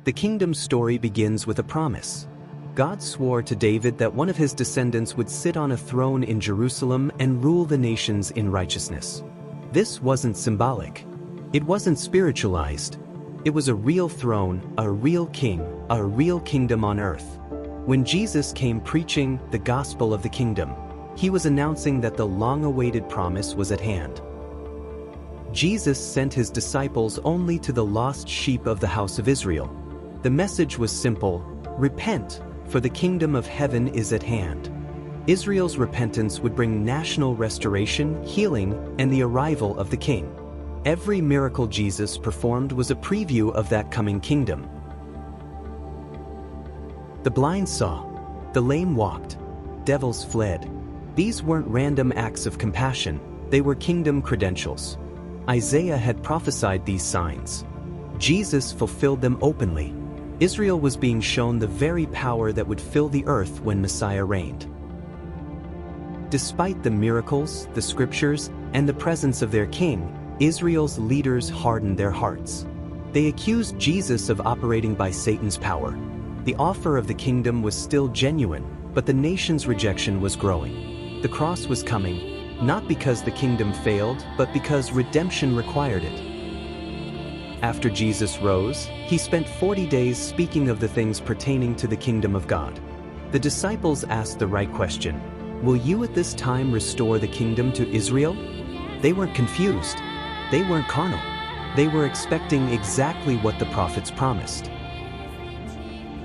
The kingdom story begins with a promise. God swore to David that one of his descendants would sit on a throne in Jerusalem and rule the nations in righteousness. This wasn't symbolic. It wasn't spiritualized. It was a real throne, a real king, a real kingdom on earth. When Jesus came preaching the gospel of the kingdom, he was announcing that the long-awaited promise was at hand. Jesus sent his disciples only to the lost sheep of the house of Israel. The message was simple: repent, for the kingdom of heaven is at hand. Israel's repentance would bring national restoration, healing, and the arrival of the king. Every miracle Jesus performed was a preview of that coming kingdom. The blind saw, the lame walked, devils fled. These weren't random acts of compassion, they were kingdom credentials. Isaiah had prophesied these signs. Jesus fulfilled them openly. Israel was being shown the very power that would fill the earth when Messiah reigned. Despite the miracles, the scriptures, and the presence of their king, Israel's leaders hardened their hearts. They accused Jesus of operating by Satan's power. The offer of the kingdom was still genuine, but the nation's rejection was growing. The cross was coming, not because the kingdom failed, but because redemption required it. After Jesus rose, he spent 40 days speaking of the things pertaining to the kingdom of God. The disciples asked the right question: will you at this time restore the kingdom to Israel? They weren't confused. They weren't carnal. They were expecting exactly what the prophets promised.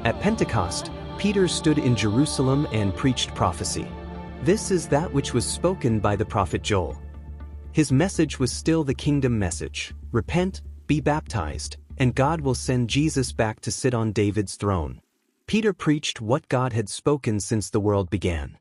At Pentecost, Peter stood in Jerusalem and preached prophecy. This is that which was spoken by the prophet Joel. His message was still the kingdom message: repent, be baptized, and God will send Jesus back to sit on David's throne. Peter preached what God had spoken since the world began.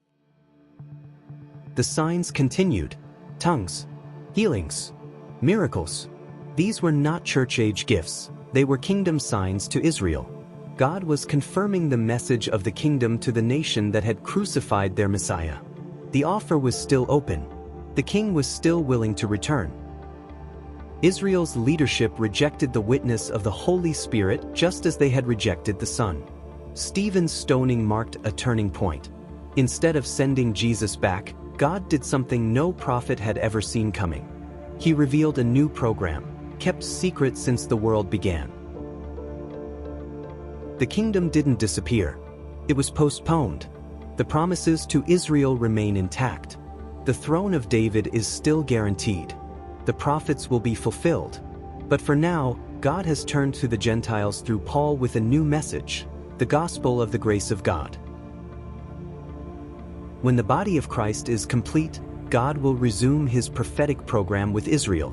The signs continued: tongues, healings, miracles. These were not church-age gifts, they were kingdom signs to Israel. God was confirming the message of the kingdom to the nation that had crucified their Messiah. The offer was still open. The king was still willing to return. Israel's leadership rejected the witness of the Holy Spirit just as they had rejected the Son. Stephen's stoning marked a turning point. Instead of sending Jesus back, God did something no prophet had ever seen coming. He revealed a new program, kept secret since the world began. The kingdom didn't disappear. It was postponed. The promises to Israel remain intact. The throne of David is still guaranteed. The prophets will be fulfilled. But for now, God has turned to the Gentiles through Paul with a new message: the gospel of the grace of God. When the body of Christ is complete, God will resume his prophetic program with Israel.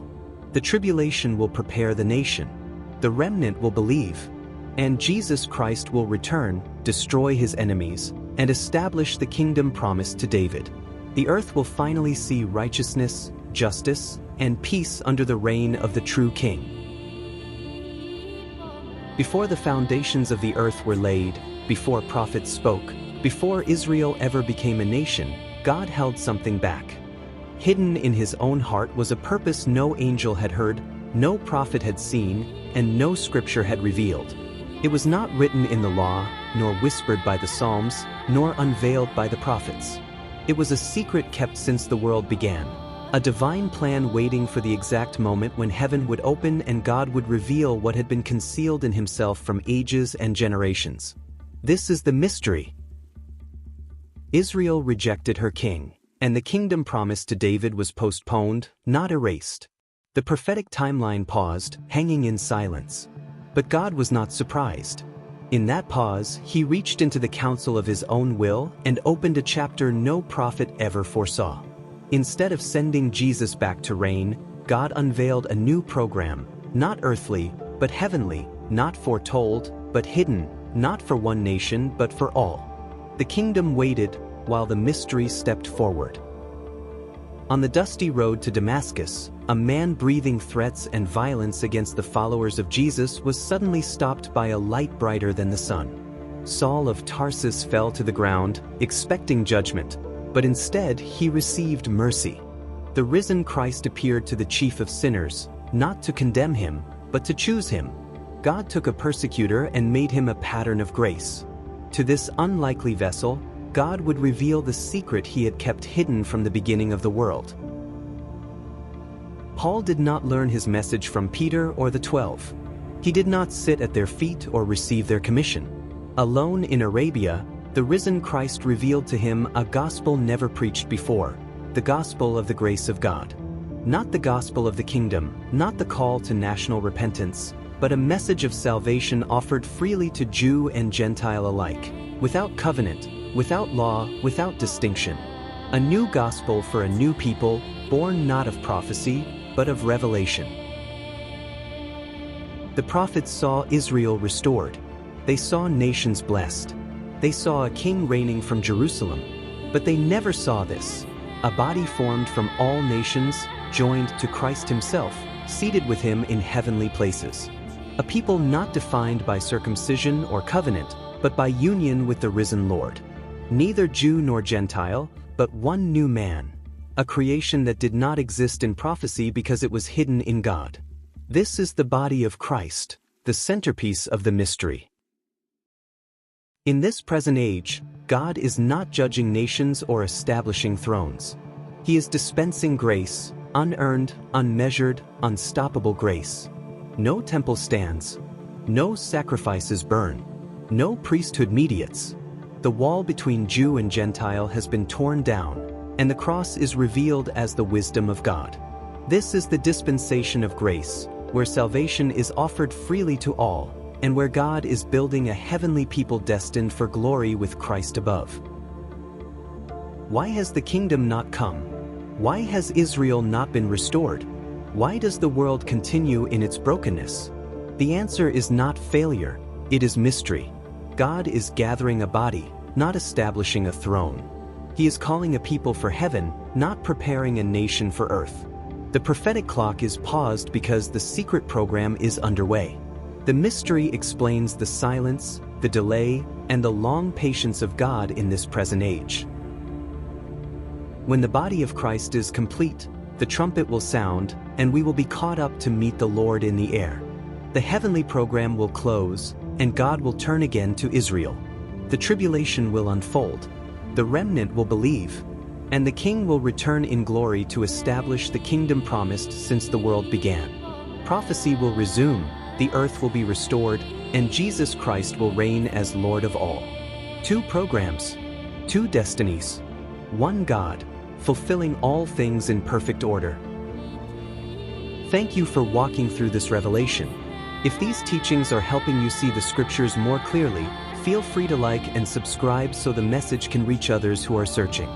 The tribulation will prepare the nation. The remnant will believe. And Jesus Christ will return, destroy his enemies, and establish the kingdom promised to David. The earth will finally see righteousness, justice, and peace under the reign of the true king. Before the foundations of the earth were laid, before prophets spoke, before Israel ever became a nation, God held something back. Hidden in his own heart was a purpose no angel had heard, no prophet had seen, and no scripture had revealed. It was not written in the law, nor whispered by the Psalms, nor unveiled by the prophets. It was a secret kept since the world began, a divine plan waiting for the exact moment when heaven would open and God would reveal what had been concealed in himself from ages and generations. This is the mystery. Israel rejected her king, and the kingdom promised to David was postponed, not erased. The prophetic timeline paused, hanging in silence. But God was not surprised. In that pause, he reached into the counsel of his own will and opened a chapter no prophet ever foresaw. Instead of sending Jesus back to reign, God unveiled a new program, not earthly, but heavenly, not foretold, but hidden, not for one nation, but for all. The kingdom waited, while the mystery stepped forward. On the dusty road to Damascus, a man breathing threats and violence against the followers of Jesus was suddenly stopped by a light brighter than the sun. Saul of Tarsus fell to the ground, expecting judgment, but instead he received mercy. The risen Christ appeared to the chief of sinners, not to condemn him, but to choose him. God took a persecutor and made him a pattern of grace. To this unlikely vessel, God would reveal the secret he had kept hidden from the beginning of the world. Paul did not learn his message from Peter or the 12. He did not sit at their feet or receive their commission. Alone in Arabia, the risen Christ revealed to him a gospel never preached before, the gospel of the grace of God. Not the gospel of the kingdom, not the call to national repentance, but a message of salvation offered freely to Jew and Gentile alike, without covenant, without law, without distinction. A new gospel for a new people, born not of prophecy, but of revelation. The prophets saw Israel restored. They saw nations blessed. They saw a king reigning from Jerusalem. But they never saw this: a body formed from all nations, joined to Christ himself, seated with him in heavenly places. A people not defined by circumcision or covenant, but by union with the risen Lord. Neither Jew nor Gentile, but one new man. A creation that did not exist in prophecy because it was hidden in God. This is the body of Christ, the centerpiece of the mystery. In this present age, God is not judging nations or establishing thrones. He is dispensing grace, unearned, unmeasured, unstoppable grace. No temple stands. No sacrifices burn. No priesthood mediates. The wall between Jew and Gentile has been torn down, and the cross is revealed as the wisdom of God. This is the dispensation of grace, where salvation is offered freely to all, and where God is building a heavenly people destined for glory with Christ above. Why has the kingdom not come? Why has Israel not been restored? Why does the world continue in its brokenness? The answer is not failure, it is mystery. God is gathering a body, not establishing a throne. He is calling a people for heaven, not preparing a nation for earth. The prophetic clock is paused because the secret program is underway. The mystery explains the silence, the delay, and the long patience of God in this present age. When the body of Christ is complete, the trumpet will sound, and we will be caught up to meet the Lord in the air. The heavenly program will close, and God will turn again to Israel. The tribulation will unfold. The remnant will believe, and the King will return in glory to establish the kingdom promised since the world began. Prophecy will resume, the earth will be restored, and Jesus Christ will reign as Lord of all. 2 programs, 2 destinies, 1 God, fulfilling all things in perfect order. Thank you for walking through this revelation. If these teachings are helping you see the scriptures more clearly, feel free to like and subscribe so the message can reach others who are searching.